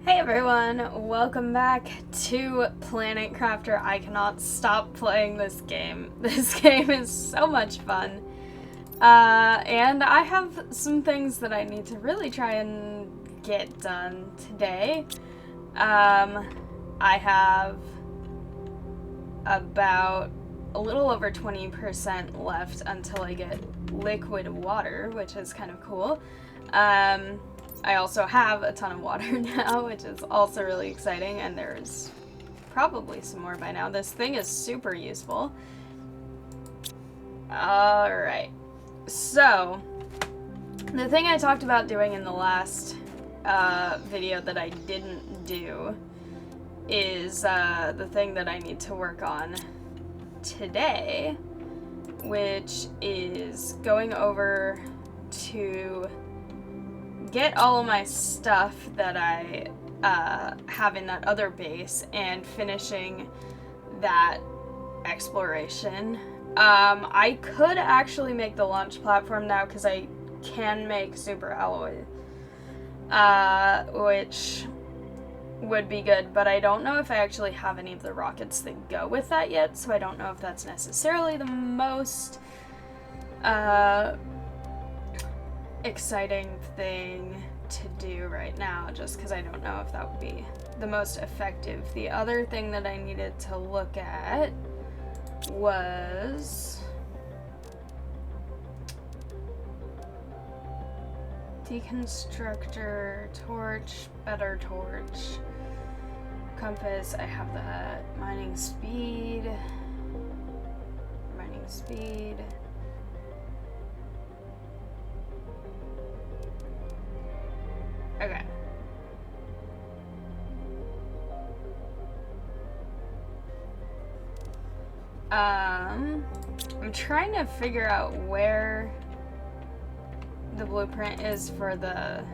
Hey everyone, welcome back to Planet Crafter. I cannot stop playing this game. This game is so much fun. And I have some things that I need to really try and get done today. I have about a little over 20% left until I get liquid water, which is kind of cool. I also have a ton of water now, which is also really exciting, and there's probably some more by now. This thing is super useful. Alright, so the thing I talked about doing in the last video that I didn't do is the thing that I need to work on today, which is going over to get all of my stuff that I have in that other base and finishing that exploration. I could actually make the launch platform now because I can make super alloy, which would be good, but I don't know if I actually have any of the rockets that go with that yet, so I don't know if that's necessarily the most exciting thing to do right now, just because I don't know if that would be the most effective. The other thing that I needed to look at was deconstructor, torch, better torch, compass. I have that. Mining speed. Okay. I'm trying to figure out where the blueprint is for the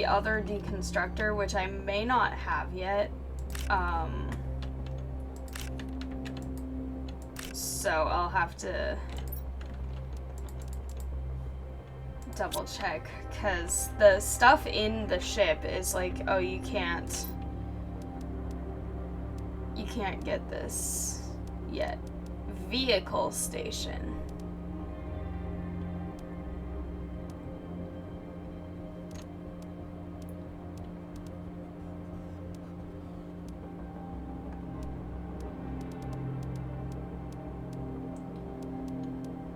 other deconstructor, which I may not have yet. So I'll have to double check, because the stuff in the ship is like, oh, you can't get this yet. Vehicle station.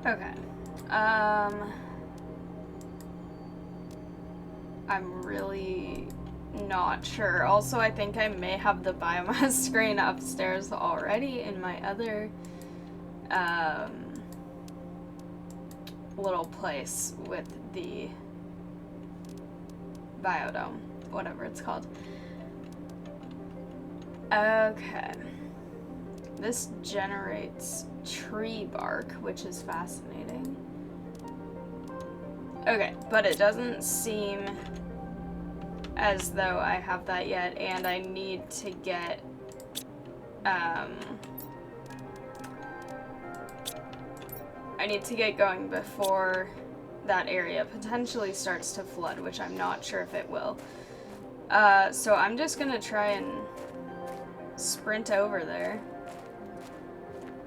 Okay. I'm really not sure. Also, I think I may have the biomass screen upstairs already in my other little place with the biodome, whatever it's called. Okay. This generates tree bark, which is fascinating. Okay, but it doesn't seem as though I have that yet, and I need to get going before that area potentially starts to flood, which I'm not sure if it will. So I'm just gonna try and sprint over there.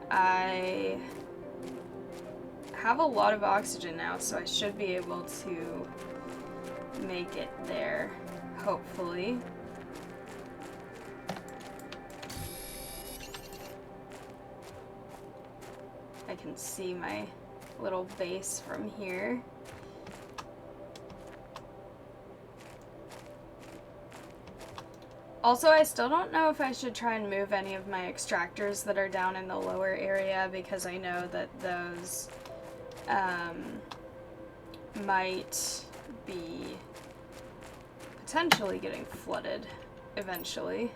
I have a lot of oxygen now, so I should be able to make it there, hopefully. I can see my little base from here. Also, I still don't know if I should try and move any of my extractors that are down in the lower area, because I know that those might be potentially getting flooded eventually.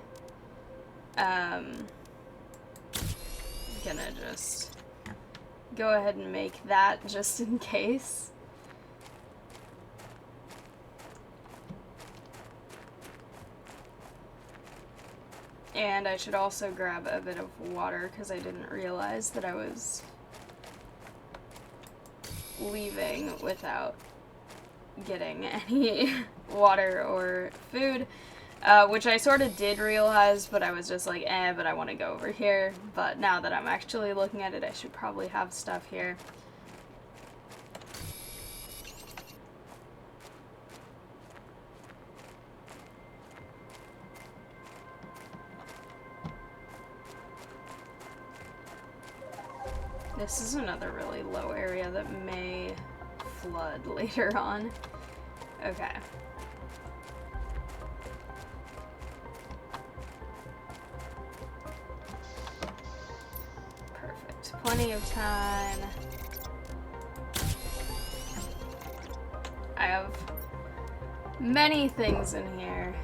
Gonna just go ahead and make that just in case. And I should also grab a bit of water, because I didn't realize that I was leaving without getting any water or food, which I sort of did realize, but I was just like, but I want to go over here. But now that I'm actually looking at it, I should probably have stuff here. This is another really low area that may flood later on. Okay. Perfect. Plenty of time. I have many things in here.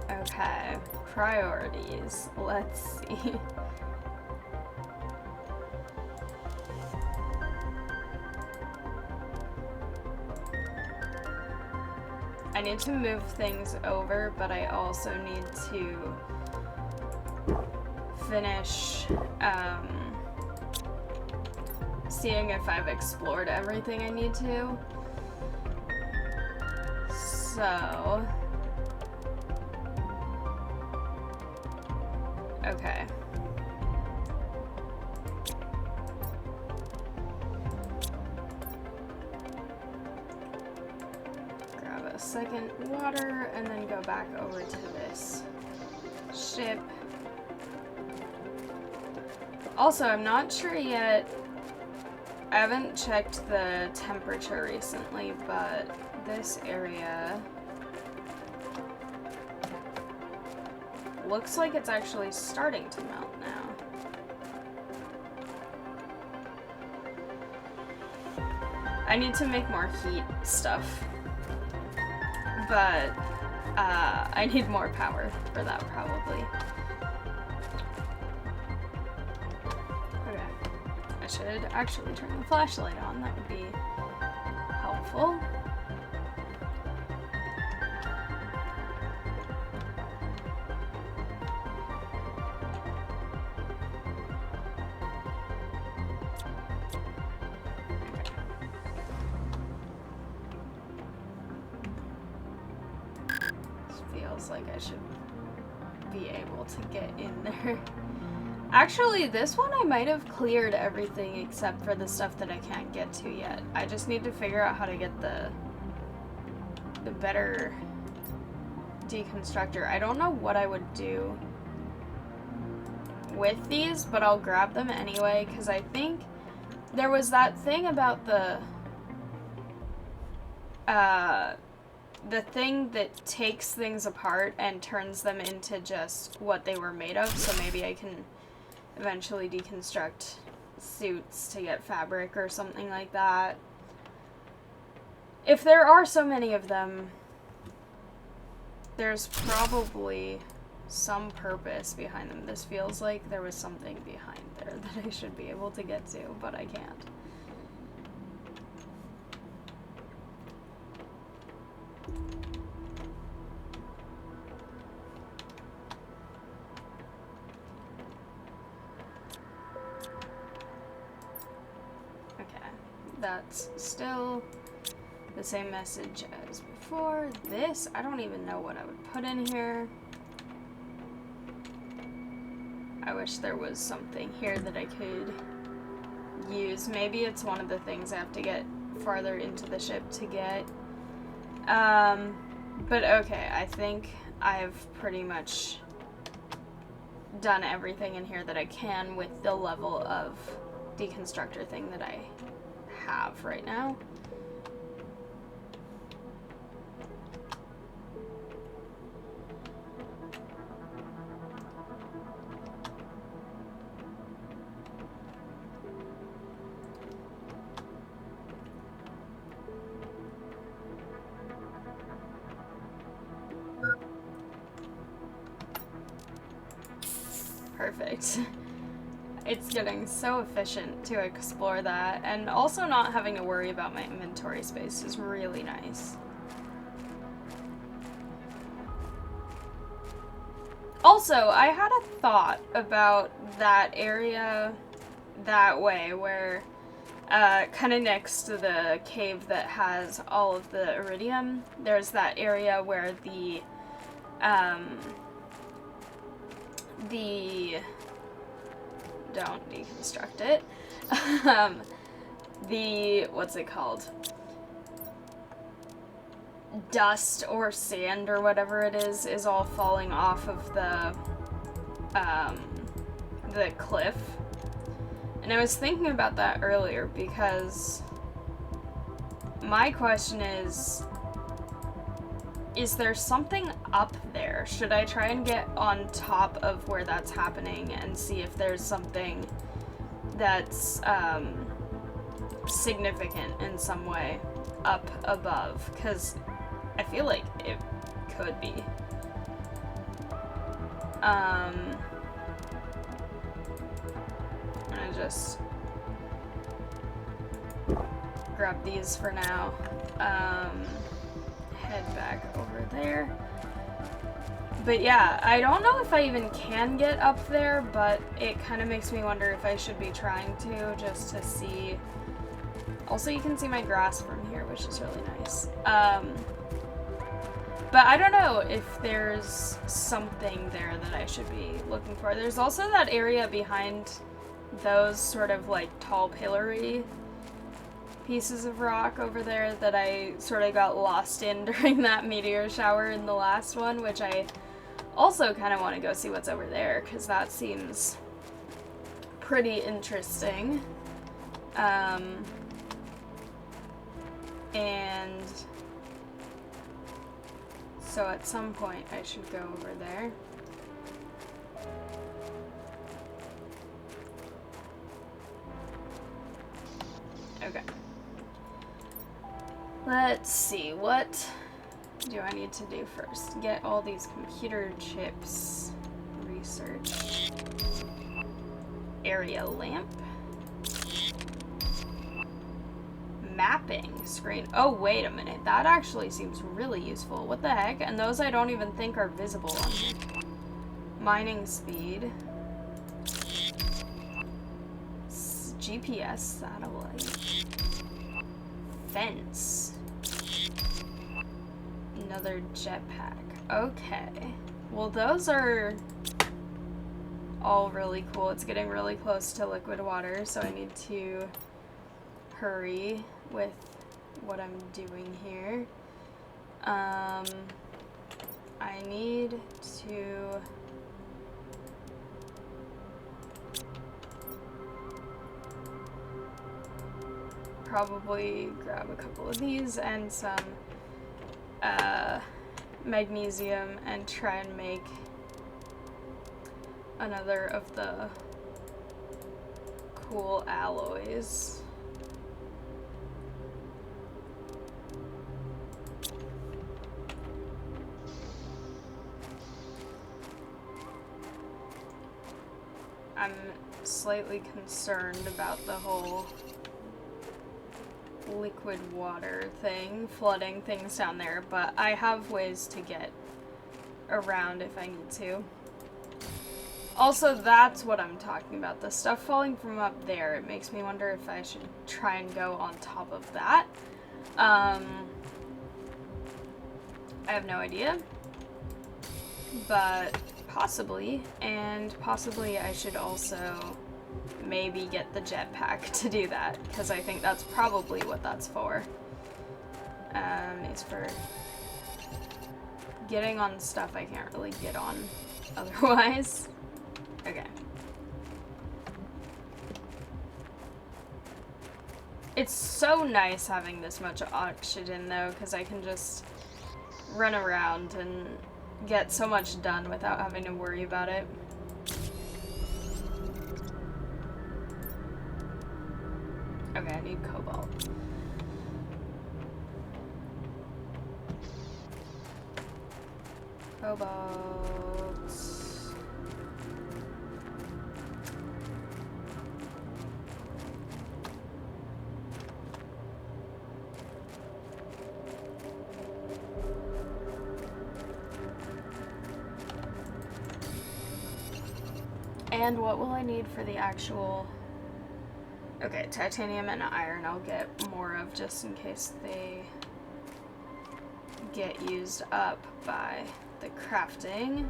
Okay. Priorities. Let's see. I need to move things over, but I also need to finish seeing if I've explored everything I need to. So, okay. Second water, and then go back over to this ship. Also, I'm not sure yet. I haven't checked the temperature recently, but this area looks like it's actually starting to melt now. I need to make more heat stuff. But I need more power for that, probably. Okay. I should actually turn the flashlight on. That would be helpful. Like I should be able to get in there. Actually, this one I might have cleared everything except for the stuff that I can't get to yet. I just need to figure out how to get the better deconstructor. I don't know what I would do with these, but I'll grab them anyway, because I think there was that thing about the thing that takes things apart and turns them into just what they were made of, so maybe I can eventually deconstruct suits to get fabric or something like that. If there are so many of them, there's probably some purpose behind them. This feels like there was something behind there that I should be able to get to, but I can't. That's still the same message as before. This, I don't even know what I would put in here. I wish there was something here that I could use. Maybe it's one of the things I have to get farther into the ship to get. But okay, I think I've pretty much done everything in here that I can with the level of deconstructor thing that I have right now. Perfect. It's getting so efficient to explore that, and also not having to worry about my inventory space is really nice. Also, I had a thought about that area that way where kind of next to the cave that has all of the iridium, there's that area where don't deconstruct it, what's it called? Dust or sand or whatever it is all falling off of the cliff. And I was thinking about that earlier because my question is there something up there? Should I try and get on top of where that's happening and see if there's something that's significant in some way up above? Because I feel like it could be. I'm gonna just grab these for now. Head back over there. But yeah, I don't know if I even can get up there, but it kind of makes me wonder if I should be trying to, just to see. Also, you can see my grass from here, which is really nice. But I don't know if there's something there that I should be looking for. There's also that area behind those sort of like tall pillory pieces of rock over there that I sort of got lost in during that meteor shower in the last one, which I also kind of want to go see what's over there, because that seems pretty interesting. And so at some point I should go over there. Okay. Let's see, what do I need to do first? Get all these computer chips. Research. Area lamp. Mapping screen. Oh, wait a minute. That actually seems really useful. What the heck? And those I don't even think are visible on here. Mining speed. GPS satellite. Fence. Another jetpack. Okay. Well, those are all really cool. It's getting really close to liquid water, so I need to hurry with what I'm doing here. I need to probably grab a couple of these and some magnesium and try and make another of the cool alloys. I'm slightly concerned about the whole liquid water thing, flooding things down there, but I have ways to get around if I need to. Also, that's what I'm talking about. The stuff falling from up there, it makes me wonder if I should try and go on top of that. I have no idea, but possibly, and possibly I should also maybe get the jetpack to do that, because I think that's probably what that's for. It's for getting on stuff I can't really get on otherwise. Okay. It's so nice having this much oxygen though, because I can just run around and get so much done without having to worry about it. Okay, I need cobalt. Cobalt. And what will I need for the actual Okay, titanium and iron I'll get more of just in case they get used up by the crafting.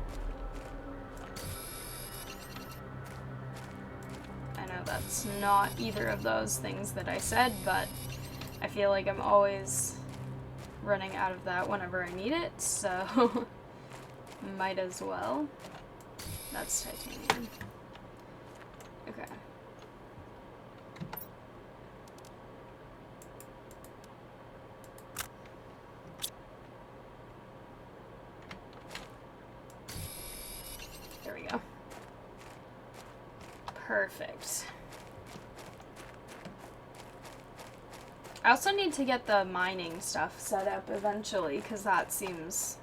I know that's not either of those things that I said, but I feel like I'm always running out of that whenever I need it, so might as well. That's titanium. Okay. There we go. Perfect. I also need to get the mining stuff set up eventually, because that seems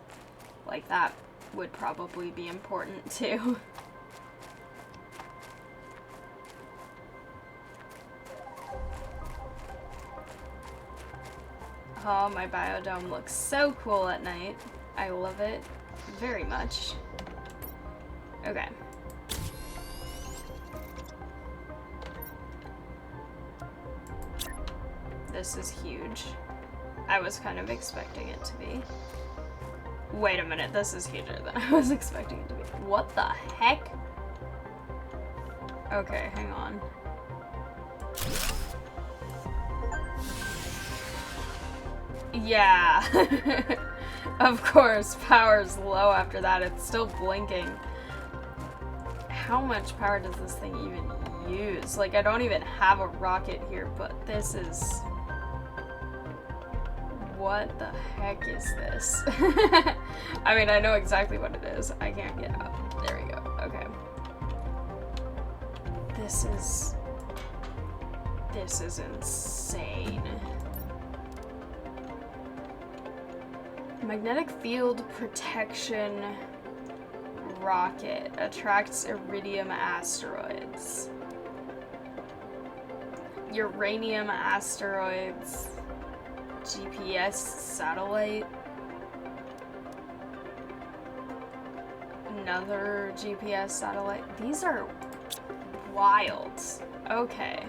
like that would probably be important too. Oh, my biodome looks so cool at night. I love it very much. Okay. This is huge. I was kind of expecting it to be. Wait a minute, this is huger than I was expecting it to be. What the heck? Okay, hang on. Yeah. Of course, power's low after that. It's still blinking. How much power does this thing even use? Like, I don't even have a rocket here, but this is... What the heck is this? I mean, I know exactly what it is. I can't get up. There we go. Okay. This is insane. Magnetic field protection rocket attracts iridium asteroids. Uranium asteroids. GPS satellite. Another GPS satellite. These are wild. Okay.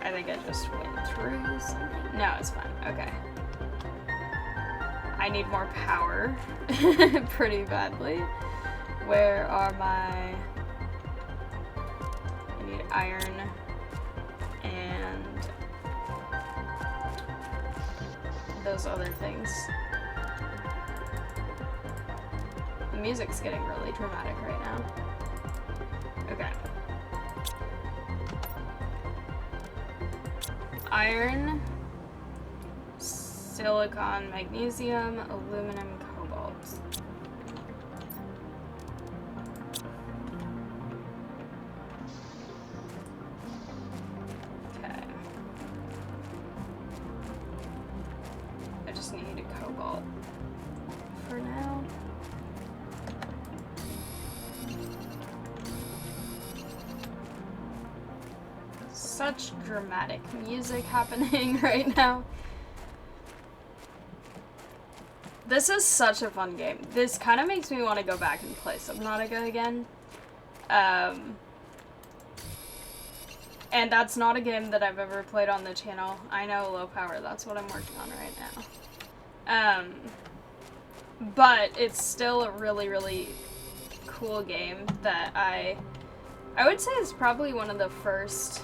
I think I just went through something. No, it's fine. Okay. I need more power pretty badly. Where are my... I need iron and those other things. The music's getting really dramatic right now. Okay. Iron, silicon, magnesium, aluminum, cobalt. Okay. I just need a cobalt for now. Such dramatic music happening right now. This is such a fun game. This kind of makes me want to go back and play Subnautica again. And that's not a game that I've ever played on the channel. I know, low power, that's what I'm working on right now. But it's still a really, really cool game that I would say is probably one of the first,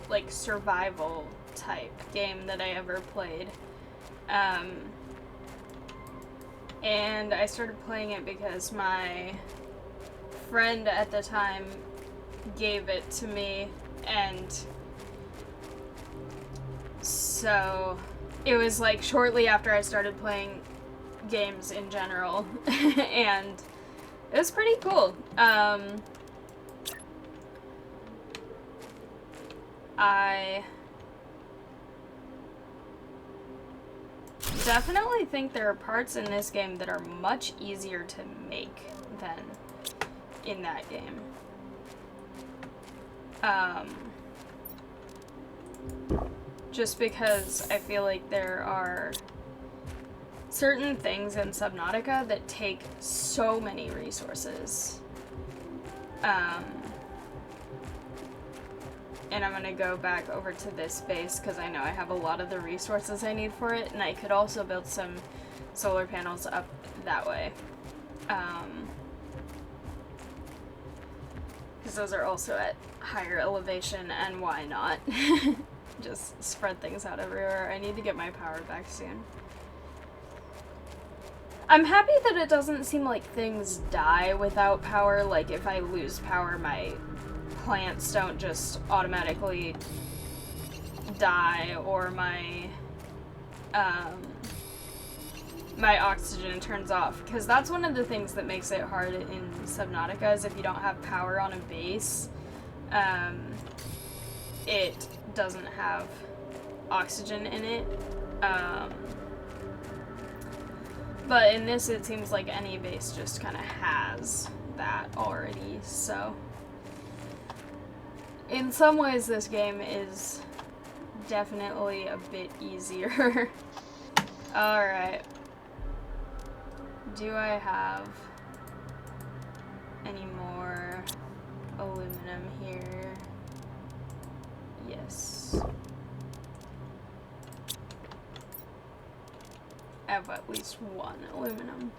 like, survival type game that I ever played. And I started playing it because my friend at the time gave it to me, and so it was like shortly after I started playing games in general, and it was pretty cool. I definitely think there are parts in this game that are much easier to make than in that game. Just because I feel like there are certain things in Subnautica that take so many resources. And I'm gonna go back over to this base because I know I have a lot of the resources I need for it, and I could also build some solar panels up that way. Because those are also at higher elevation, and why not? Just spread things out everywhere. I need to get my power back soon. I'm happy that it doesn't seem like things die without power. Like, if I lose power, my plants don't just automatically die, or my my oxygen turns off, because that's one of the things that makes it hard in Subnautica, is if you don't have power on a base, it doesn't have oxygen in it. But in this, it seems like any base just kind of has that already, so in some ways this game is definitely a bit easier. Alright. Do I have any more aluminum here? Yes. I have at least one aluminum.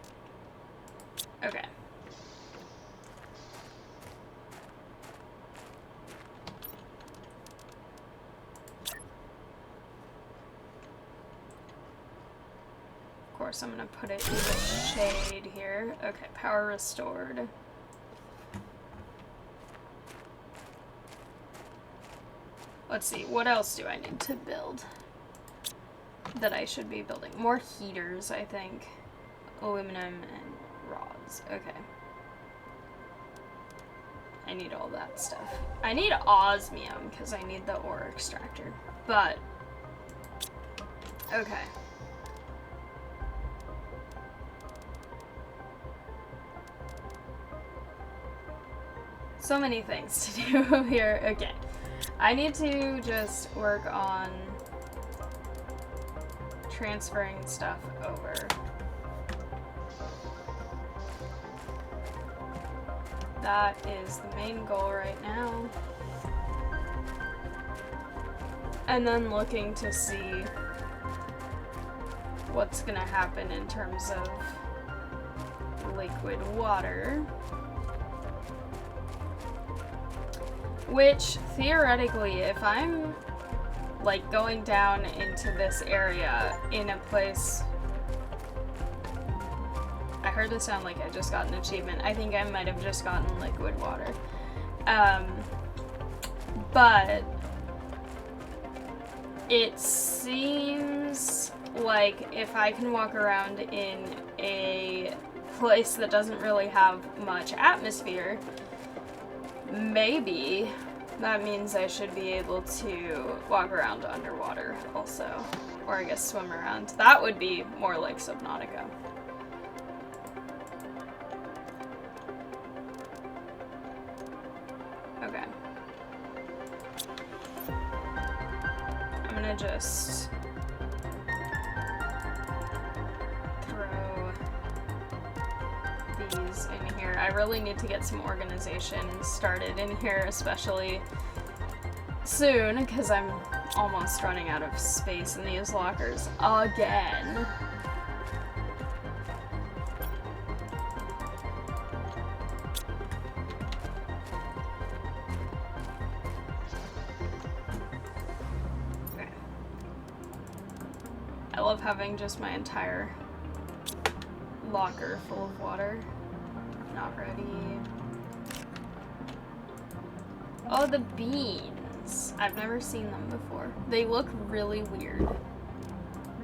Okay. Of course, I'm gonna put it in the shade here. Okay, power restored. Let's see, what else do I need to build that I should be building? More heaters, I think. Aluminum and rods. Okay. I need all that stuff. I need osmium because I need the ore extractor. But, okay. So many things to do here. Okay. I need to just work on transferring stuff over. That is the main goal right now. And then looking to see what's gonna happen in terms of liquid water. Which, theoretically, if I'm, like, going down into this area in a place... I heard this sound like I just got an achievement. I think I might have just gotten liquid water. But it seems like if I can walk around in a place that doesn't really have much atmosphere, maybe that means I should be able to walk around underwater also. Or I guess swim around. That would be more like Subnautica. Okay. I'm gonna just throw these in here. I really need to get some organization started in here, especially soon, because I'm almost running out of space in these lockers again. Okay. I love having just my entire locker full of water. Not ready. Oh, the beans. I've never seen them before. They look really weird,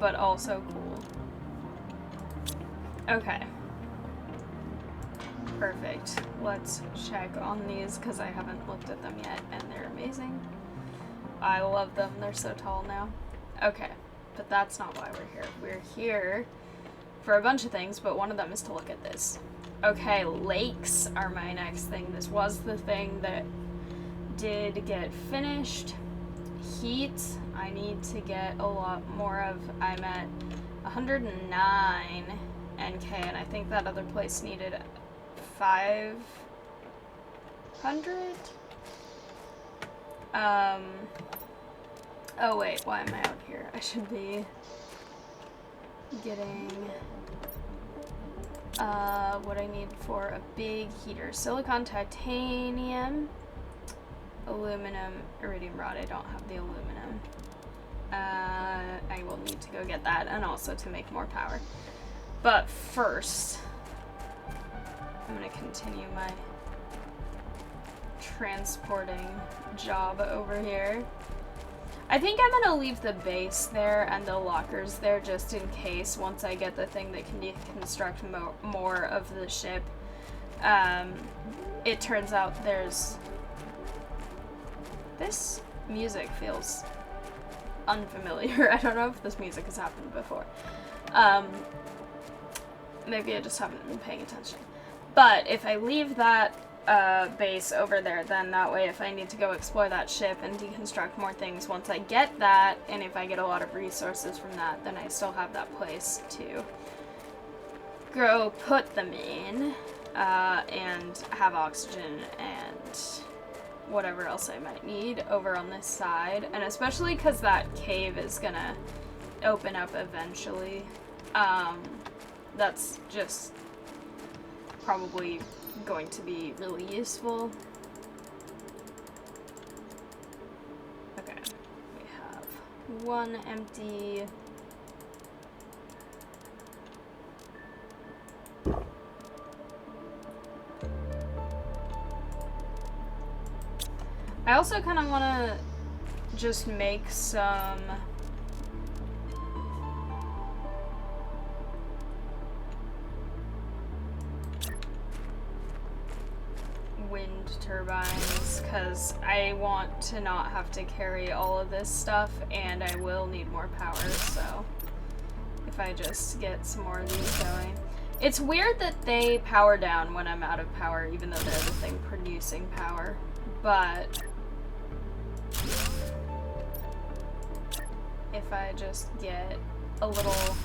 but also cool. Okay. Perfect. Let's check on these because I haven't looked at them yet, and they're amazing. I love them. They're so tall now. Okay, but that's not why we're here. We're here for a bunch of things, but one of them is to look at this. Okay, lakes are my next thing. This was the thing that did get finished. Heat, I need to get a lot more of. I'm at 109 NK, and I think that other place needed 500? Oh wait, why am I out here? I should be getting what I need for a big heater. Silicon, titanium, aluminum, iridium rod. I don't have the aluminum. I will need to go get that, and also to make more power. But first, I'm gonna continue my transporting job over here. I think I'm gonna leave the base there and the lockers there just in case once I get the thing that can deconstruct more of the ship. It turns out there's... This music feels unfamiliar. I don't know if this music has happened before. Maybe I just haven't been paying attention. But if I leave that base over there, then that way if I need to go explore that ship and deconstruct more things, once I get that, and if I get a lot of resources from that, then I still have that place to go put them in, and have oxygen and whatever else I might need over on this side. And especially because that cave is gonna open up eventually, that's just probably going to be really useful. Okay, we have one empty. I also kind of want to just make some wind turbines, because I want to not have to carry all of this stuff, and I will need more power, so if I just get some more of these going. It's weird that they power down when I'm out of power, even though they're the thing producing power, but if I just get a little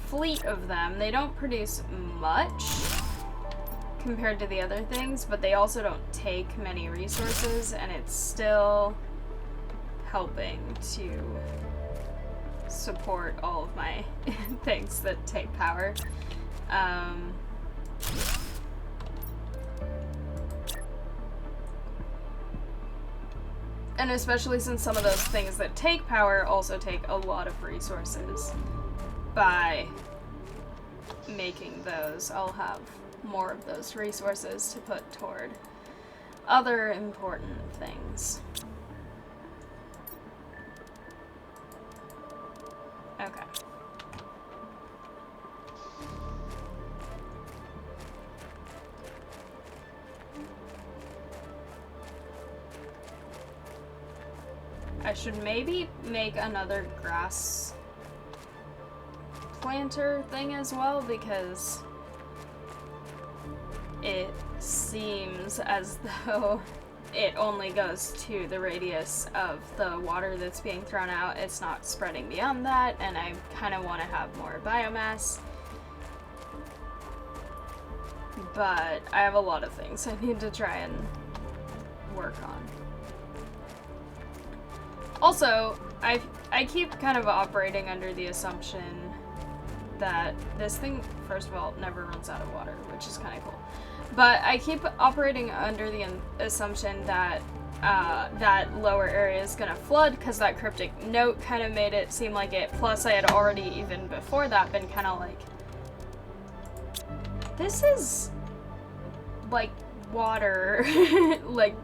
fleet of them, they don't produce much compared to the other things, but they also don't take many resources, and it's still helping to support all of my things that take power. And especially since some of those things that take power also take a lot of resources. By making those, I'll have more of those resources to put toward other important things. Okay. I should maybe make another grass planter thing as well, because it seems as though it only goes to the radius of the water that's being thrown out. It's not spreading beyond that, and I kind of want to have more biomass. But I have a lot of things I need to try and work on. Also, I keep kind of operating under the assumption that this thing, first of all, never runs out of water, which is kind of cool. But I keep operating under the assumption that that lower area is gonna flood, because that cryptic note kind of made it seem like it. Plus, I had already, even before that, been kind of like, this is like water, like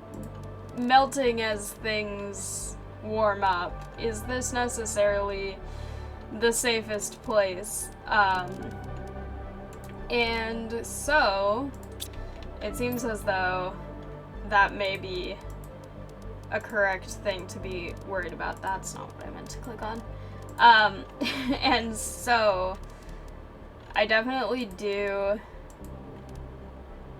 melting as things warm up. Is this necessarily the safest place? And so it seems as though that may be a correct thing to be worried about. That's not what I meant to click on. And so I definitely do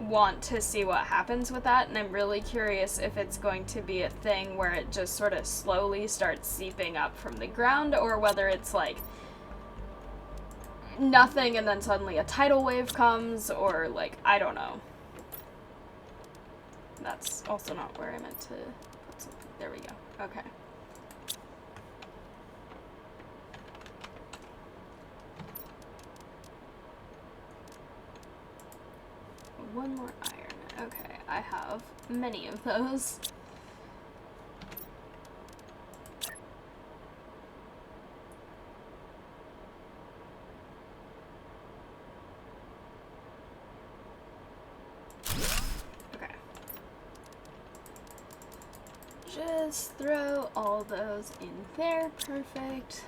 want to see what happens with that, and I'm really curious if it's going to be a thing where it just sort of slowly starts seeping up from the ground, or whether it's like nothing and then suddenly a tidal wave comes, or like, I don't know. That's also not where I meant to There we go. Okay. One more iron. Okay, I have many of those. Okay. Just throw all those in there. Perfect.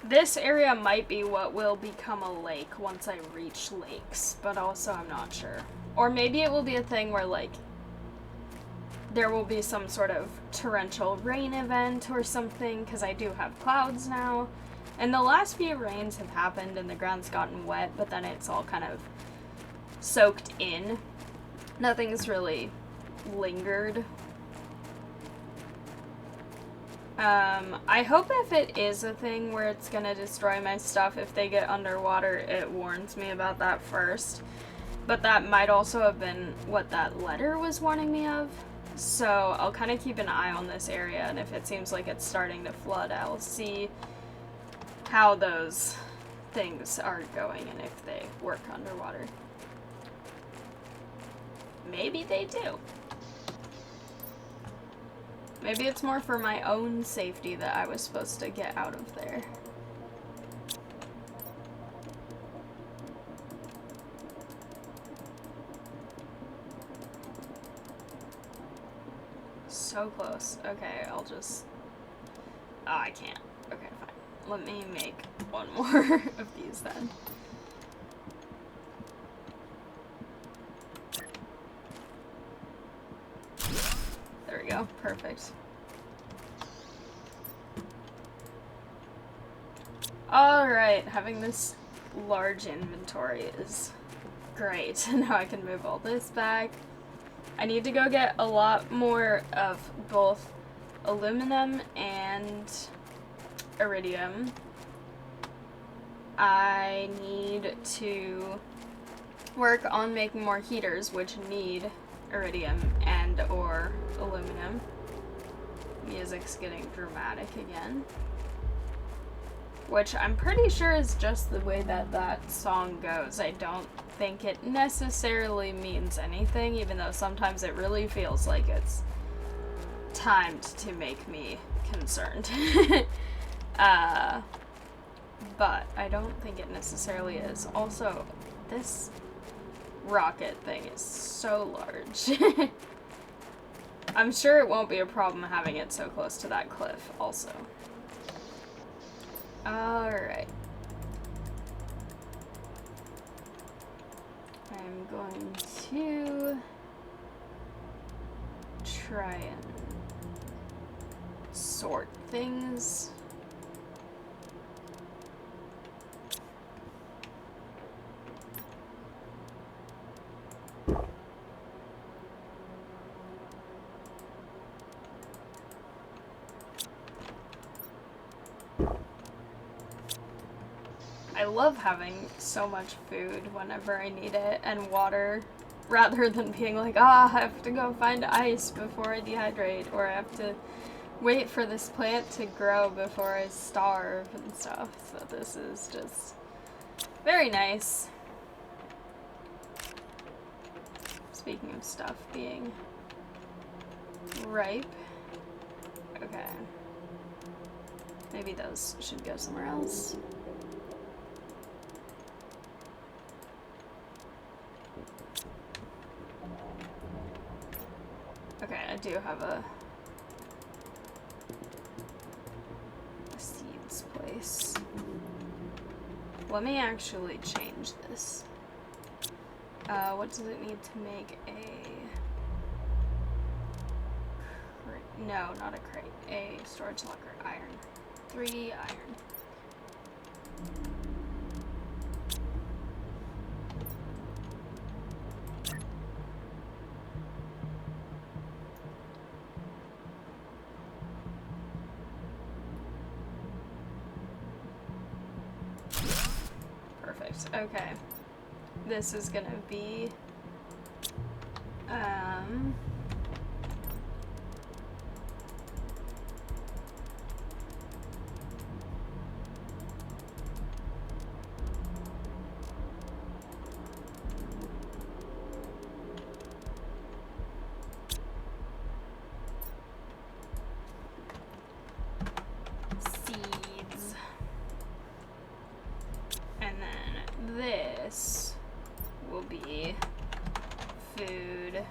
This area might be what will become a lake once I reach lakes, but also I'm not sure. Or maybe it will be a thing where, like, there will be some sort of torrential rain event or something, because I do have clouds now. And the last few rains have happened and the ground's gotten wet, but then it's all kind of soaked in. Nothing's really lingered. I hope if it is a thing where it's gonna destroy my stuff, if they get underwater, it warns me about that first. But that might also have been what that letter was warning me of. So I'll kind of keep an eye on this area, and if it seems like it's starting to flood, I'll see how those things are going and if they work underwater. Maybe they do. Maybe it's more for my own safety that I was supposed to get out of there. So close. Okay, I'll just... Oh, I can't. Okay, fine. Let me make one more of these then. There we go. Perfect. Alright, having this large inventory is great. Now I can move all this back. I need to go get a lot more of both aluminum and iridium. I need to work on making more heaters, which need iridium and or aluminum. Music's getting dramatic again. Which I'm pretty sure is just the way that that song goes. I don't think it necessarily means anything, even though sometimes it really feels like it's timed to make me concerned. But I don't think it necessarily is. Also, this rocket thing is so large. I'm sure it won't be a problem having it so close to that cliff also. Alright. I'm going to try and sort things. I love having so much food whenever I need it, and water, rather than being like, I have to go find ice before I dehydrate, or I have to wait for this plant to grow before I starve and stuff. So this is just very nice. Speaking of stuff being ripe. Okay. Maybe those should go somewhere else. Okay, I do have a seeds place. Let me actually change this. What does it need to make a crate? No, not a crate. A storage locker. Iron. 3 iron. Okay. This is gonna be, seeds. And then this will be food.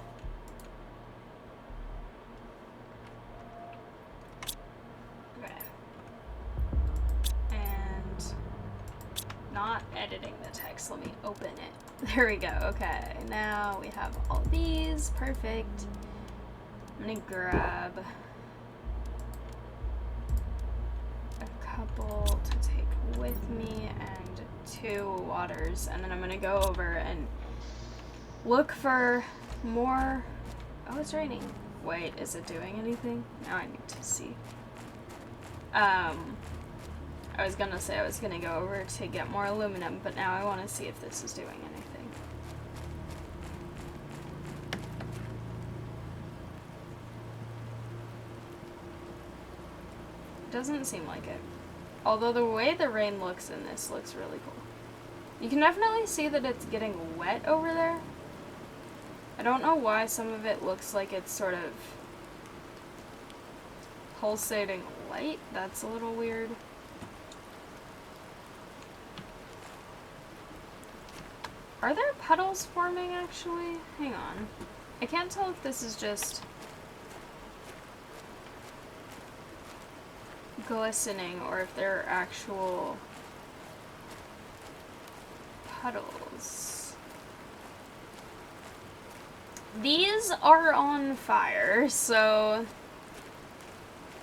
Okay. And not editing the text. Let me open it. There we go. Okay. Now we have all these. Perfect. I'm gonna grab a couple to take with me and 2 waters, and then I'm gonna go over and look for more. Oh, it's raining. Wait, is it doing anything? Now I need to see. I was gonna say I was gonna go over to get more aluminum, but now I want to see if this is doing anything. Doesn't seem like it. Although the way the rain looks in this looks really cool. You can definitely see that it's getting wet over there. I don't know why some of it looks like it's sort of pulsating light. That's a little weird. Are there puddles forming actually? Hang on. I can't tell if this is just glistening or if they're actual puddles. These are on fire, so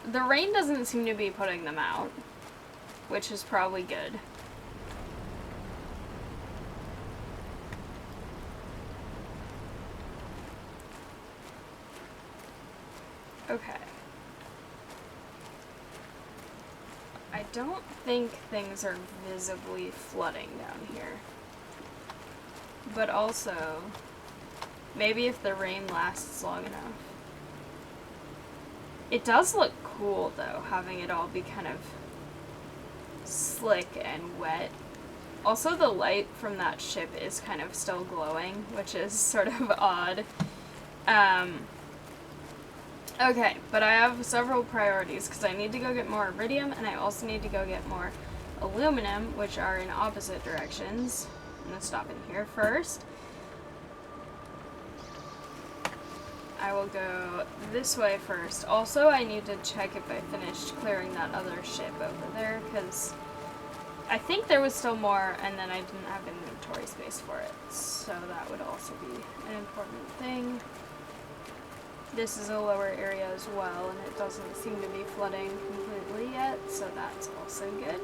the rain doesn't seem to be putting them out, which is probably good. Okay. I don't think things are visibly flooding down here. But also, maybe if the rain lasts long enough. It does look cool, though, having it all be kind of slick and wet. Also, the light from that ship is kind of still glowing, which is sort of odd. Okay, but I have several priorities because I need to go get more iridium and I also need to go get more aluminum, which are in opposite directions. I'm going to stop in here first. I will go this way first. Also, I need to check if I finished clearing that other ship over there because I think there was still more and then I didn't have inventory space for it. So that would also be an important thing. This is a lower area as well, and it doesn't seem to be flooding completely yet, so that's also good.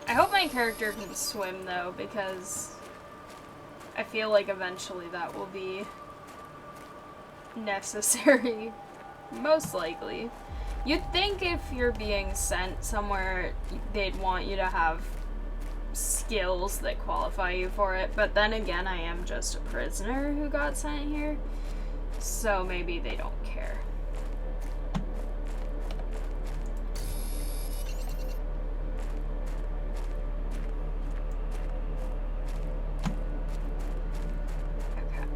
I hope my character can swim, though, because I feel like eventually that will be necessary. Most likely. You'd think if you're being sent somewhere, they'd want you to have skills that qualify you for it, but then again, I am just a prisoner who got sent here, so maybe they don't care. Okay.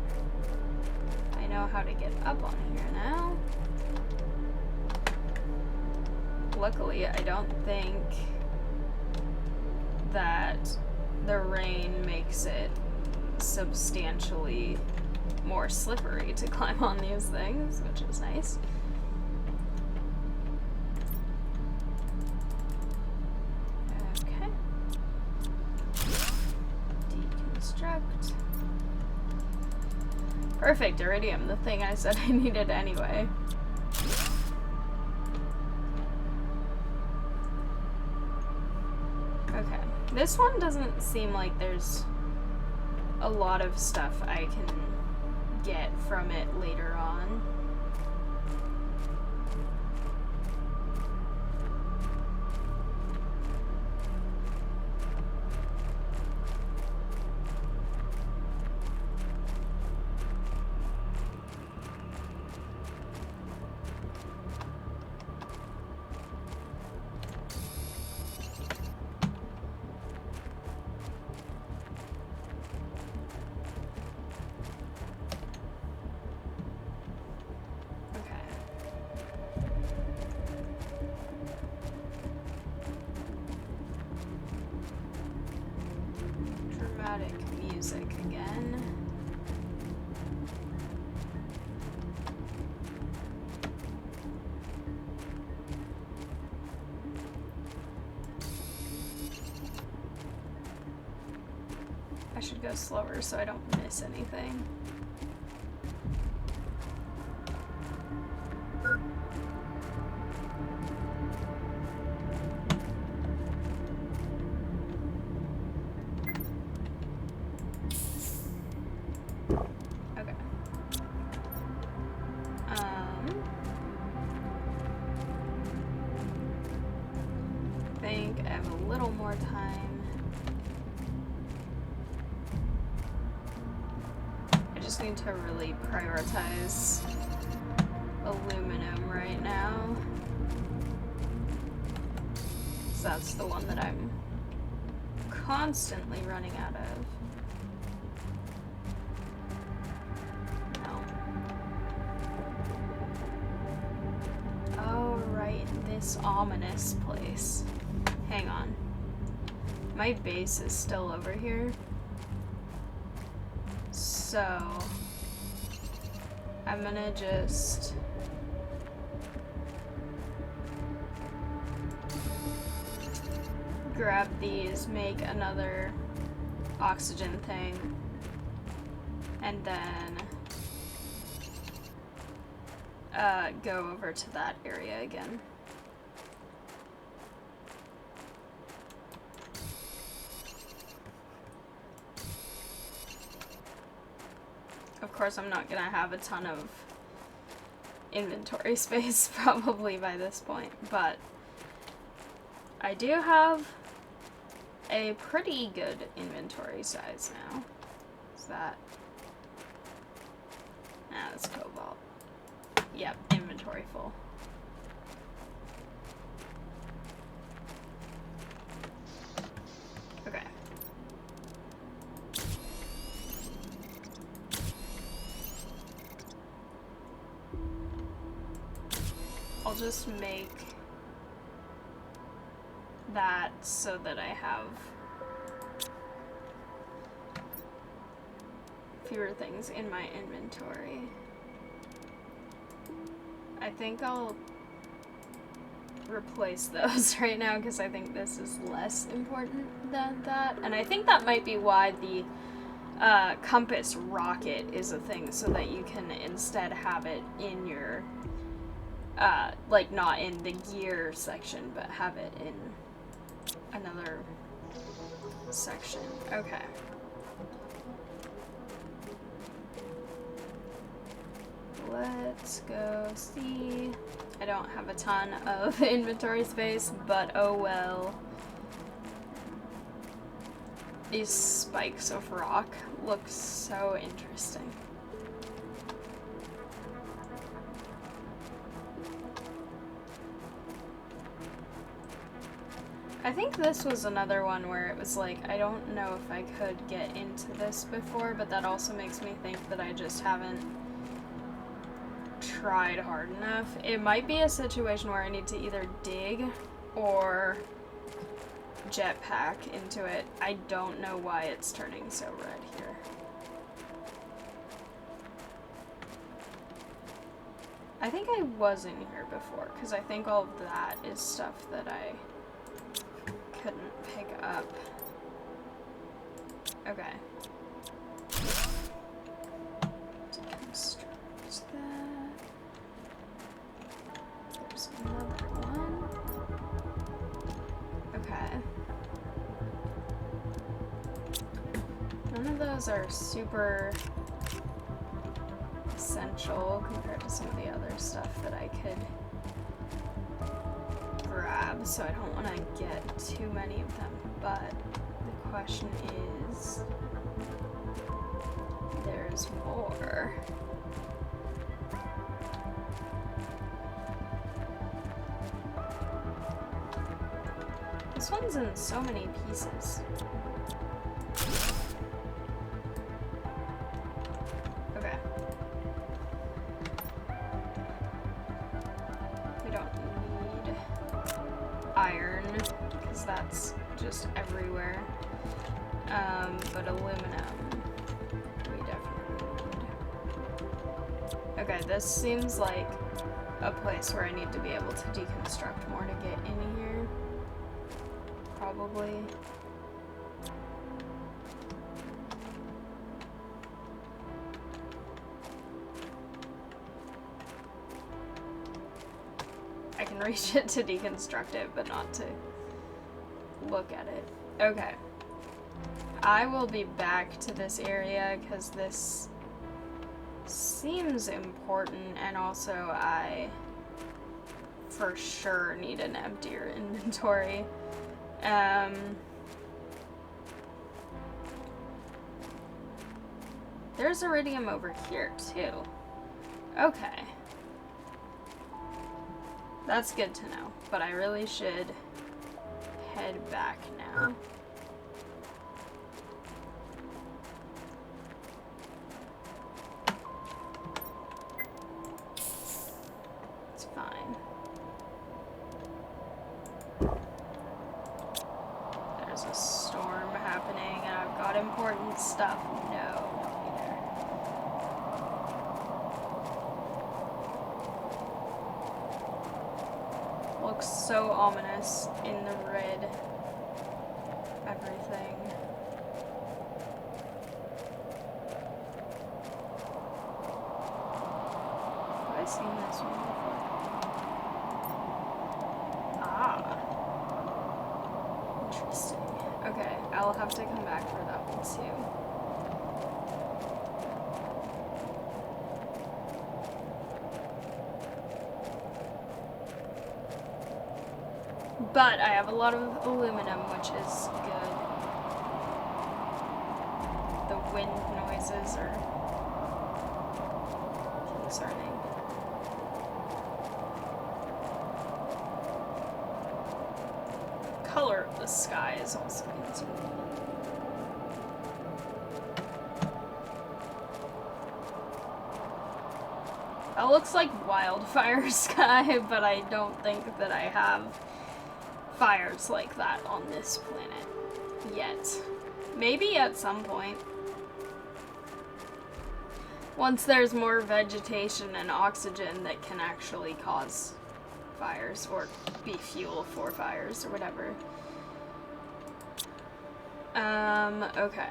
I know how to get up on here now. Luckily, I don't think that the rain makes it substantially more slippery to climb on these things, which is nice. Okay. Deconstruct. Perfect, iridium, the thing I said I needed anyway. Okay, this one doesn't seem like there's a lot of stuff I can get from it later on. Music again. I should go slower so I don't miss anything. Need to really prioritize aluminum right now. So that's the one that I'm constantly running out of. No. Oh, right, this ominous place. Hang on. My base is still over here. So, I'm gonna just grab these, make another oxygen thing, and then go over to that area again. Of course, I'm not gonna have a ton of inventory space probably by this point, but I do have a pretty good inventory size now. Is that? Nah, that's cobalt. Yep, inventory full. Okay. I'll just make that so that I have fewer things in my inventory. I think I'll replace those right now because I think this is less important than that. And I think that might be why the compass rocket is a thing, so that you can instead have it in your like not in the gear section, but have it in another section. Okay. Let's go see. I don't have a ton of inventory space, but oh well. These spikes of rock look so interesting. I think this was another one where it was like, I don't know if I could get into this before, but that also makes me think that I just haven't tried hard enough. It might be a situation where I need to either dig or jetpack into it. I don't know why it's turning so red here. I think I was in here before, because I think all of that is stuff that I couldn't pick up. Okay. Deconstruct that. There's another one. Okay. None of those are super essential compared to some of the other stuff that I could grab, so I don't want to get too many of them. But the question is, there's more. This one's in so many pieces. Okay. We don't need iron, because that's just everywhere. But aluminum, we definitely need. Okay, this seems like a place where I need to be able to deconstruct more to get in here. Probably. I can reach it to deconstruct it, but not to look at it. Okay. I will be back to this area because this seems important, and also I for sure need an emptier inventory. There's iridium over here too. Okay. That's good to know, but I really should head back now. It's fine. There's a storm happening and I've got important stuff. No, don't be there. Looks so ominous in the red. Everything. Have I seen this one before? Ah. Interesting. Okay, I'll have to come back for that one too. But I have a lot of aluminum, which is good. The wind noises are concerning. Color of the sky is also concerning. That looks like wildfire sky, but I don't think that I have fires like that on this planet yet. Maybe at some point. Once there's more vegetation and oxygen that can actually cause fires or be fuel for fires or whatever. Okay.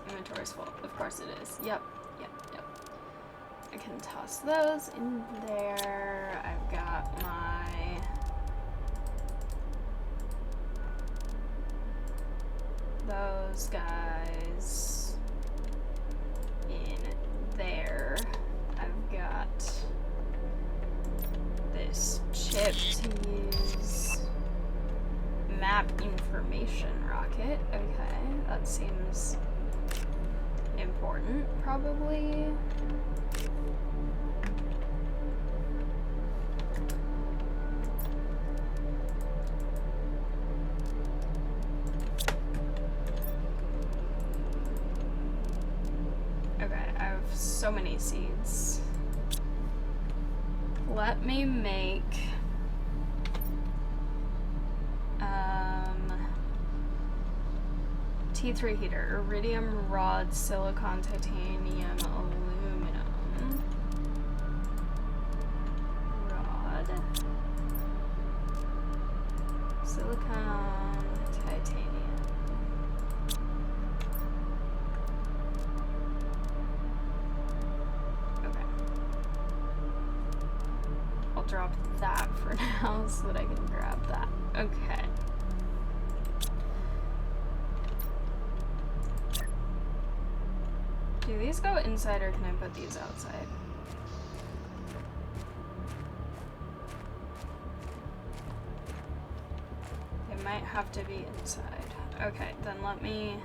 Inventory's full. Of course it is. Yep. I can toss those in there. I've got my those guys in there. I've got this chip to use. Map information rocket. Okay, that seems important, probably. So many seeds. Let me make T3 heater, iridium rod, silicon, titanium, aluminum. Rod, silicon, titanium. Drop that for now so that I can grab that. Okay. Do these go inside or can I put these outside? They might have to be inside. Okay, then let me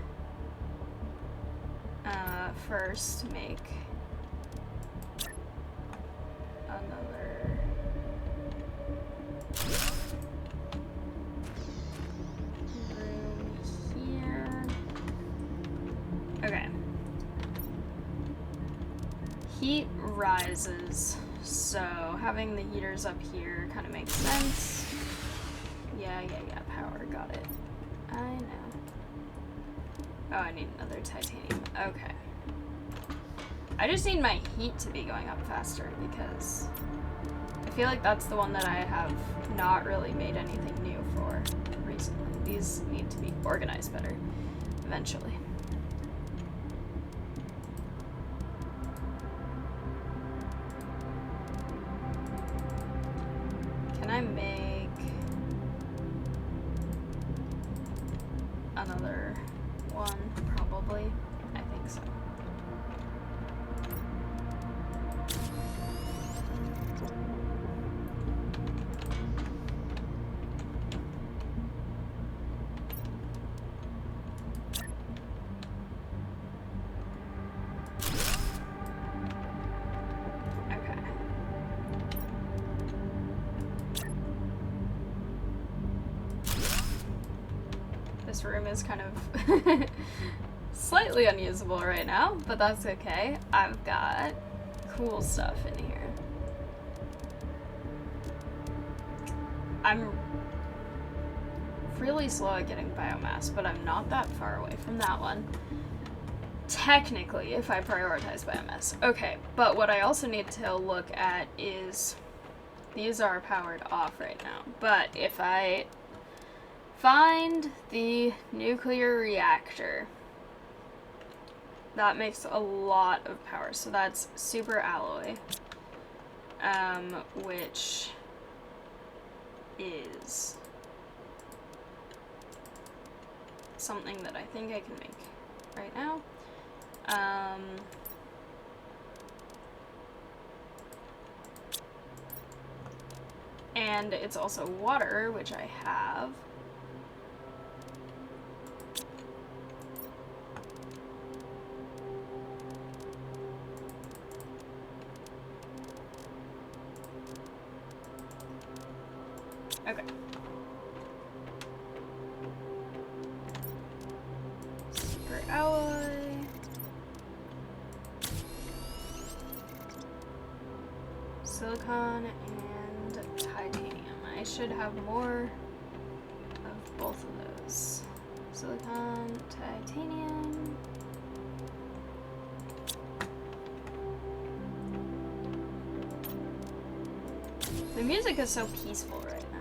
first make another room here. Okay. Heat rises, so having the heaters up here kind of makes sense. Yeah, power, got it. I know. Oh, I need another titanium. Okay. I just need my heat to be going up faster because I feel like that's the one that I have not really made anything new for recently. These need to be organized better eventually. Can I make another one? Probably. I think so. This room is kind of slightly unusable right now, but that's okay. I've got cool stuff in here. I'm really slow at getting biomass, but I'm not that far away from that one. Technically, if I prioritize biomass. Okay, but what I also need to look at is these are powered off right now, but if I find the nuclear reactor, that makes a lot of power. So that's super alloy, which is something that I think I can make right now. And it's also water, which I have. Okay. Super alloy. Silicon and titanium. I should have more of both of those. Silicon, titanium. The music is so peaceful right now.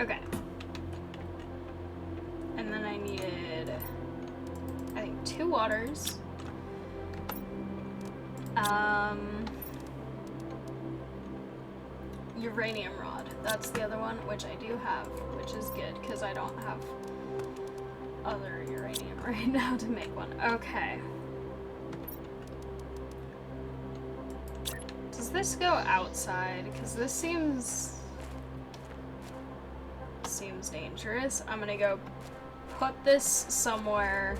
Okay. And then I needed, I think, 2 waters. Uranium rod. That's the other one, which I do have, which is good, because I don't have other uranium right now to make one. Okay. Does this go outside? Because this seems dangerous. I'm gonna go put this somewhere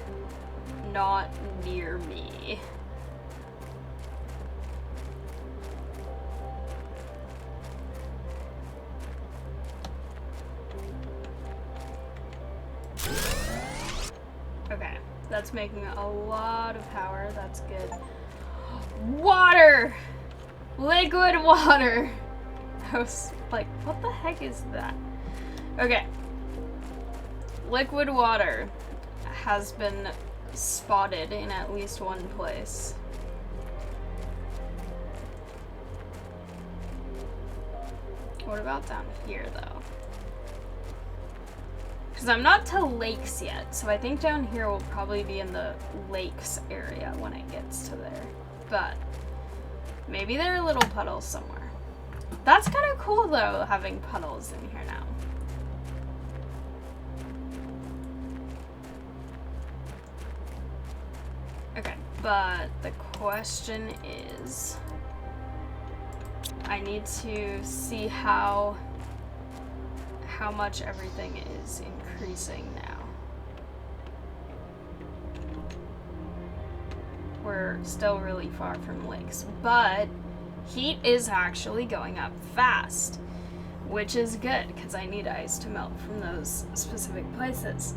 not near me. Okay, that's making a lot of power. That's good. Water! Liquid water! I was like, what the heck is that? Okay. Liquid water has been spotted in at least one place. What about down here, though? Because I'm not to lakes yet, so I think down here will probably be in the lakes area when it gets to there. But maybe there are little puddles somewhere. That's kind of cool, though, having puddles in here now. But the question is, I need to see how much everything is increasing now. We're still really far from lakes, but heat is actually going up fast, which is good because I need ice to melt from those specific places.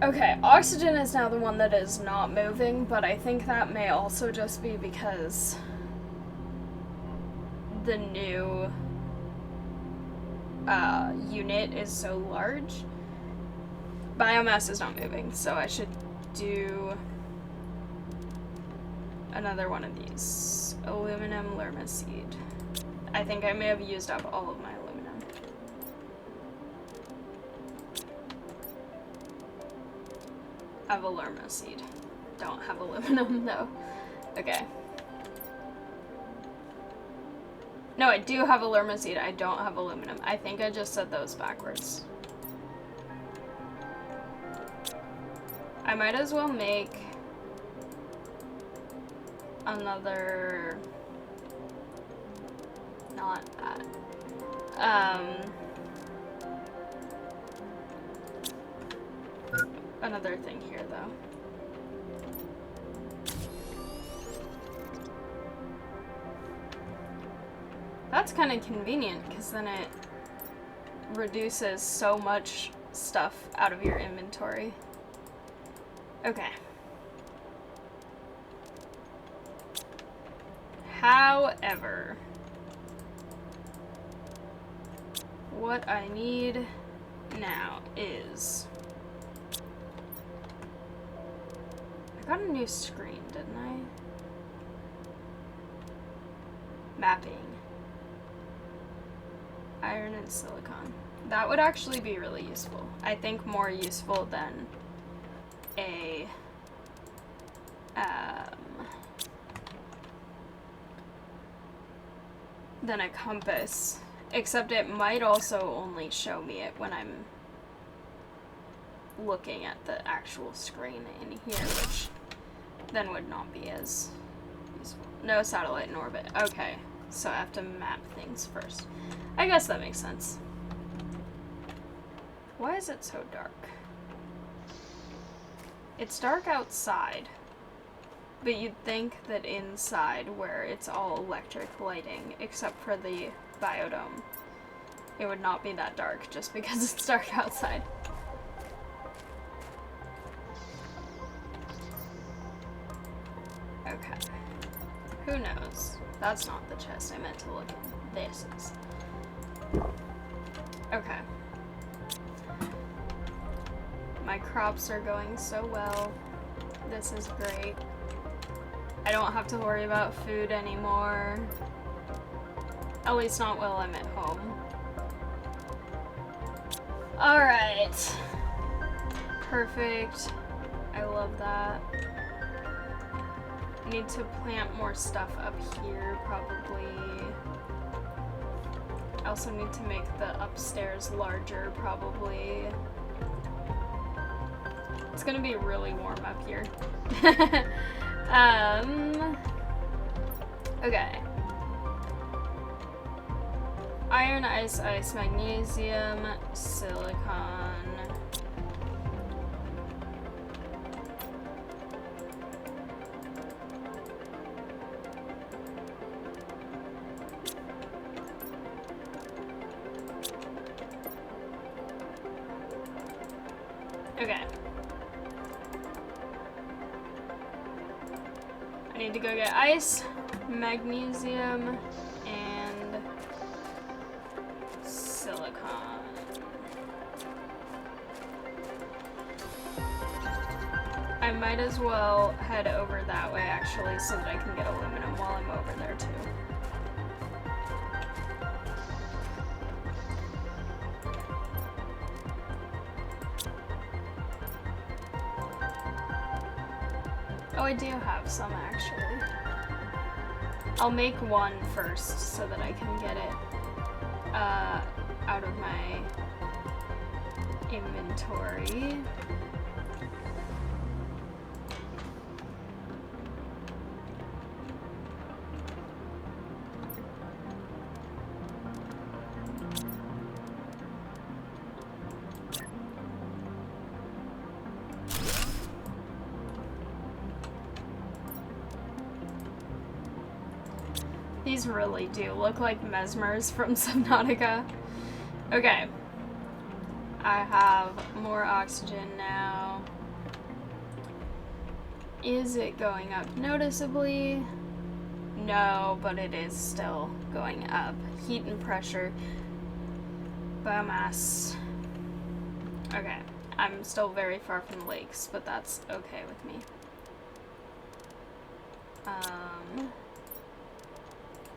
Okay, oxygen is now the one that is not moving, but I think that may also just be because the new unit is so large. Biomass is not moving, so I should do another one of these. Aluminum Lermaseed. I think I may have used up all of my aluminum. I have a Lermaseed. Don't have aluminum though. Okay. No, I do have a Lermaseed. I don't have aluminum. I think I just said those backwards. I might as well make another, not that, another thing here though. That's kind of convenient because then it reduces so much stuff out of your inventory. Okay. However, what I need now is, I got a new screen, didn't I? Mapping. Iron and silicon. That would actually be really useful. I think more useful than a compass, except it might also only show me it when I'm looking at the actual screen in here, which then would not be as useful. No satellite in orbit. Okay, so I have to map things first. I guess that makes sense. Why is it so dark? It's dark outside, but you'd think that inside, where it's all electric lighting, except for the biodome, it would not be that dark just because it's dark outside. Okay. Who knows? That's not the chest I meant to look in. This is. Okay. My crops are going so well. This is great. I don't have to worry about food anymore. At least not while I'm at home. Alright. Perfect. I love that. Need to plant more stuff up here, probably. I also need to make the upstairs larger, probably. It's gonna be really warm up here. Okay. Iron, ice, magnesium, silicon. Okay. I need to go get ice, magnesium, and silicon. I might as well head over that way actually so that I can get aluminum while I'm over there too. Oh, I do have some actually. I'll make one first so that I can get it out of my inventory. These really do look like Mesmers from Subnautica. Okay. I have more oxygen now. Is it going up noticeably? No, but it is still going up. Heat and pressure. Biomass. Okay. I'm still very far from lakes, but that's okay with me.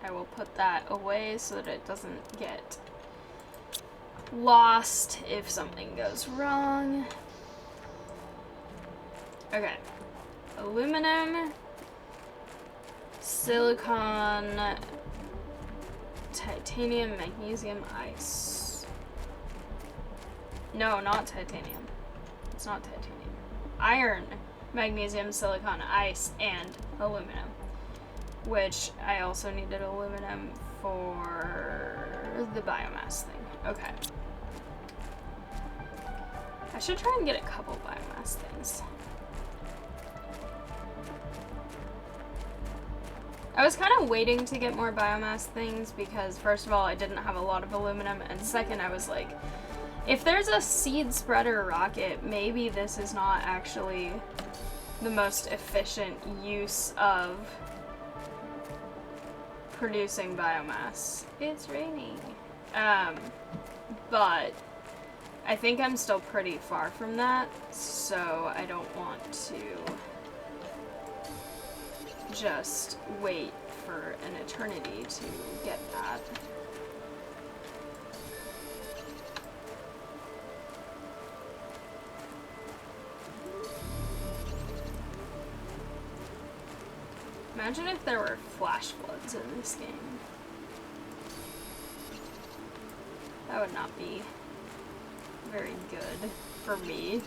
I will put that away so that it doesn't get lost if something goes wrong. Okay. Aluminum, silicon, titanium, magnesium, ice. No, not titanium. It's not titanium. Iron, magnesium, silicon, ice, and aluminum. Which I also needed aluminum for the biomass thing. Okay. I should try and get a couple biomass things. I was kind of waiting to get more biomass things because, first of all, I didn't have a lot of aluminum, and second, I was like, if there's a seed spreader rocket, maybe this is not actually the most efficient use of producing biomass. It's raining. But I think I'm still pretty far from that, so I don't want to just wait for an eternity to get that. Imagine if there were flash floods in this game. That would not be very good for me.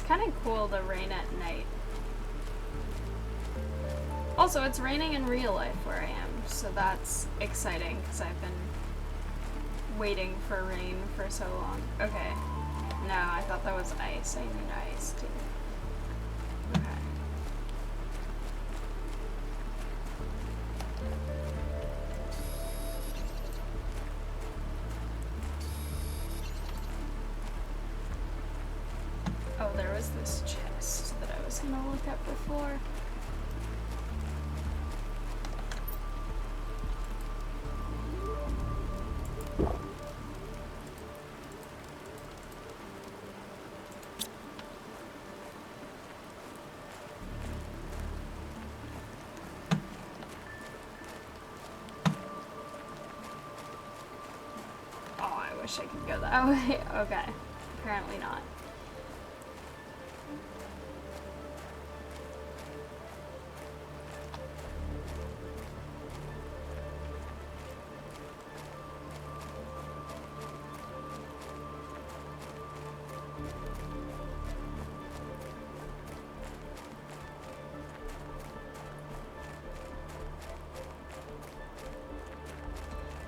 Kind of cool to rain at night. Also, it's raining in real life where I am, so that's exciting because I've been waiting for rain for so long. Okay. No, I thought that was ice. I need ice too. Okay. Oh, there was this chest that I was gonna look at before. Oh, I wish I could go that way. Okay, apparently not.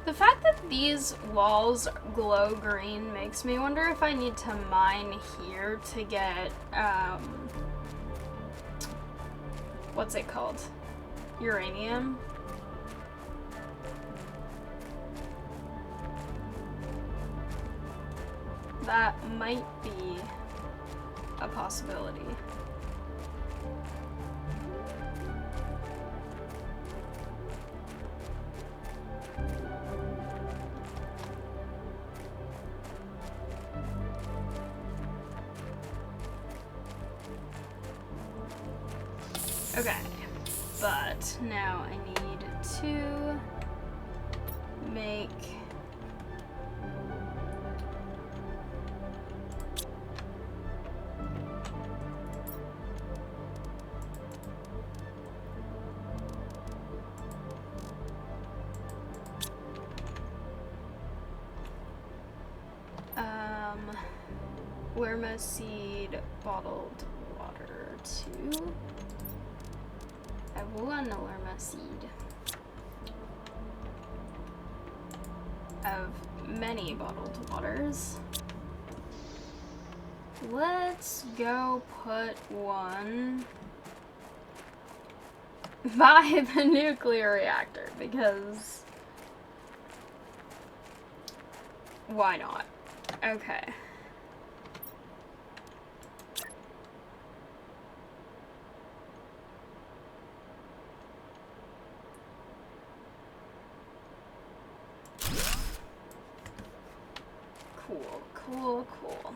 The fact that these walls glow green makes me wonder if I need to mine here to get, what's it called? Uranium? That might be a possibility. Okay, but now I need to make Lerma seed bottled water 2. I have 1 Lerma seed. Of many bottled waters. Let's go put 1 by the nuclear reactor because why not? Okay. Cool, cool, cool.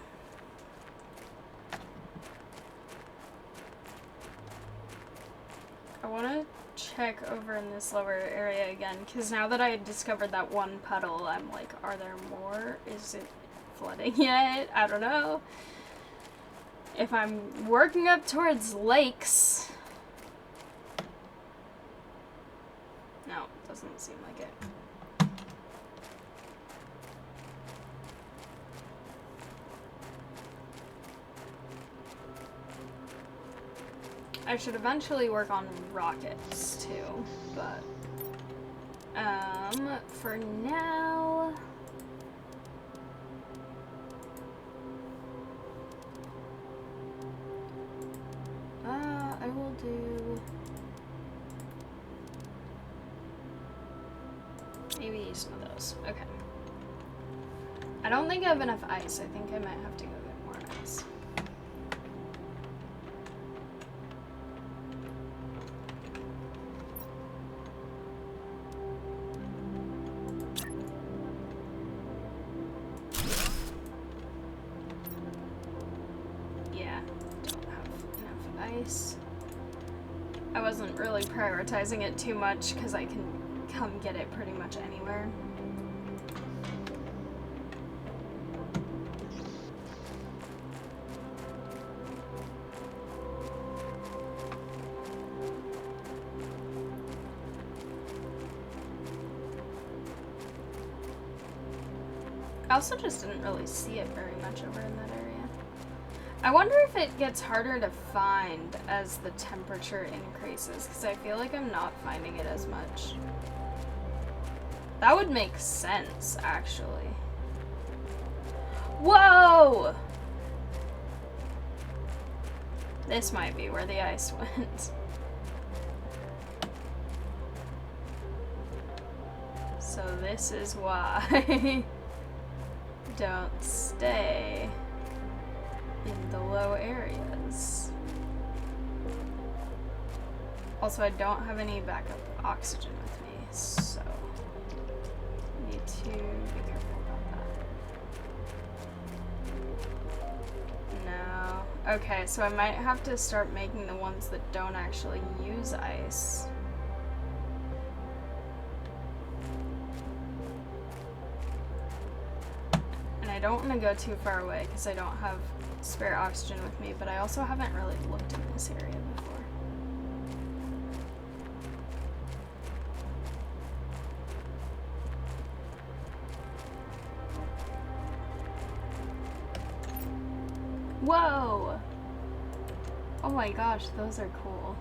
I want to check over in this lower area again, because now that I discovered that 1 puddle, I'm like, are there more? Is it flooding yet? I don't know. If I'm working up towards lakes... No, doesn't seem like it. I should eventually work on rockets too, but for now, I will do maybe some of those. Okay. I don't think I have enough ice. I think I might have to go get more ice. I wasn't really prioritizing it too much because I can come get it pretty much anywhere. I also just didn't really see it very much over in that area. I wonder if it gets harder to find as the temperature increases, because I feel like I'm not finding it as much. That would make sense, actually. Whoa! This might be where the ice went. So this is why don't stay in the low areas. Also, I don't have any backup oxygen with me, so I need to be careful about that. No. Okay, so I might have to start making the ones that don't actually use ice. And I don't want to go too far away because I don't have spare oxygen with me, but I also haven't really looked in this area before. Whoa! Oh my gosh, those are cool.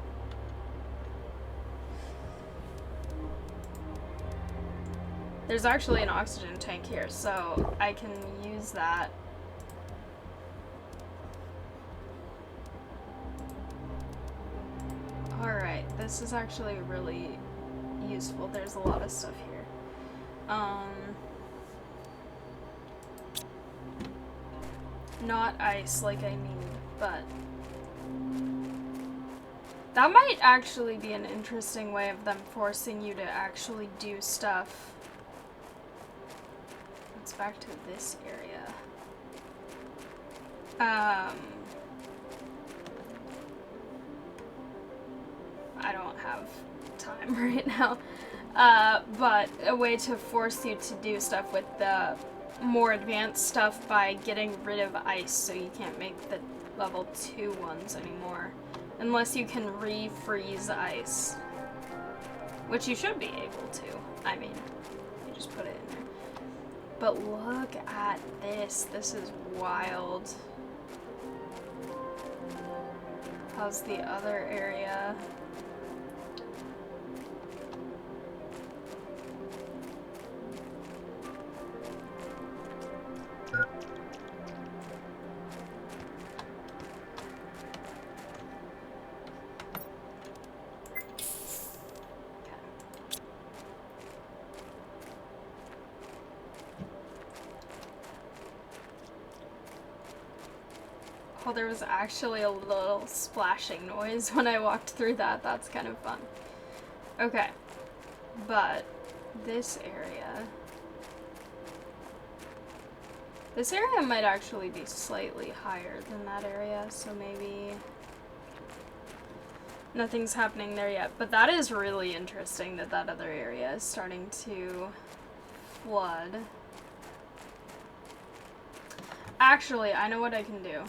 There's actually an oxygen tank here, so I can use that. Alright, this is actually really useful. There's a lot of stuff here. Not ice like I need, but that might actually be an interesting way of them forcing you to actually do stuff. Let's back to this area. I don't have time right now, but a way to force you to do stuff with the more advanced stuff by getting rid of ice, so you can't make the level 2 ones anymore, unless you can refreeze ice, which you should be able to. I mean, you just put it in there. But look at this. This is wild. how's the other area? Oh, there was actually a little splashing noise when I walked through that. That's kind of fun. Okay. But this area... This area might actually be slightly higher than that area, so maybe... Nothing's happening there yet. But that is really interesting that that other area is starting to flood. Actually, I know what I can do.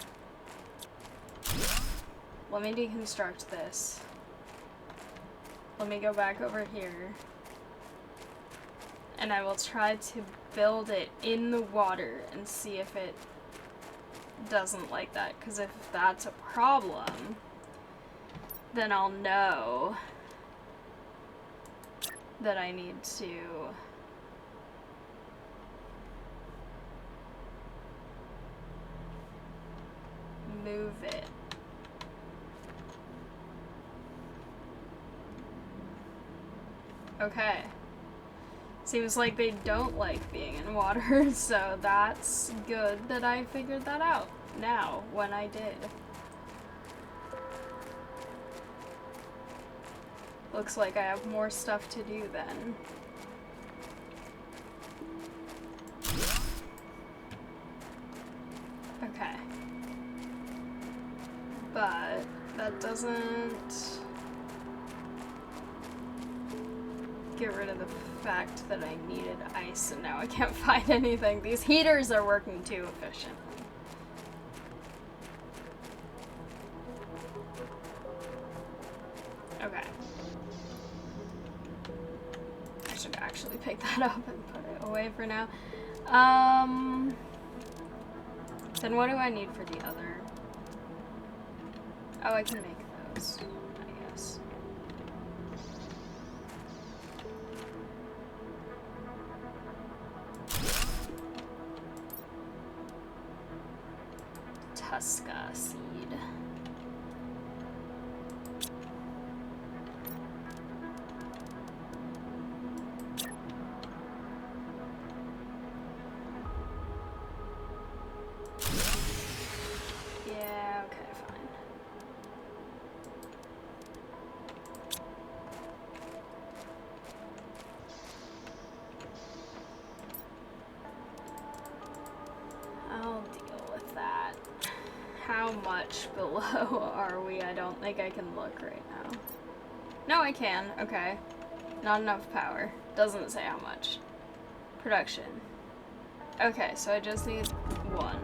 Let me deconstruct this. Let me go back over here. And I will try to build it in the water and see if it doesn't like that. Because if that's a problem, then I'll know that I need to move it. Okay. Seems like they don't like being in water, so that's good that I figured that out now, when I did. Looks like I have more stuff to do then. Okay. But that doesn't get rid of the fact that I needed ice and now I can't find anything. These heaters are working too efficiently. Okay. I should actually pick that up and put it away for now. Then what do I need for the other? Oh, I can make those, I guess. Tusca seed. Yeah, okay, fine. I'll deal with that. How much below are we? I don't think I can look right now. No, I can. Okay. Not enough power. Doesn't say how much. Production. Okay, so I just need one.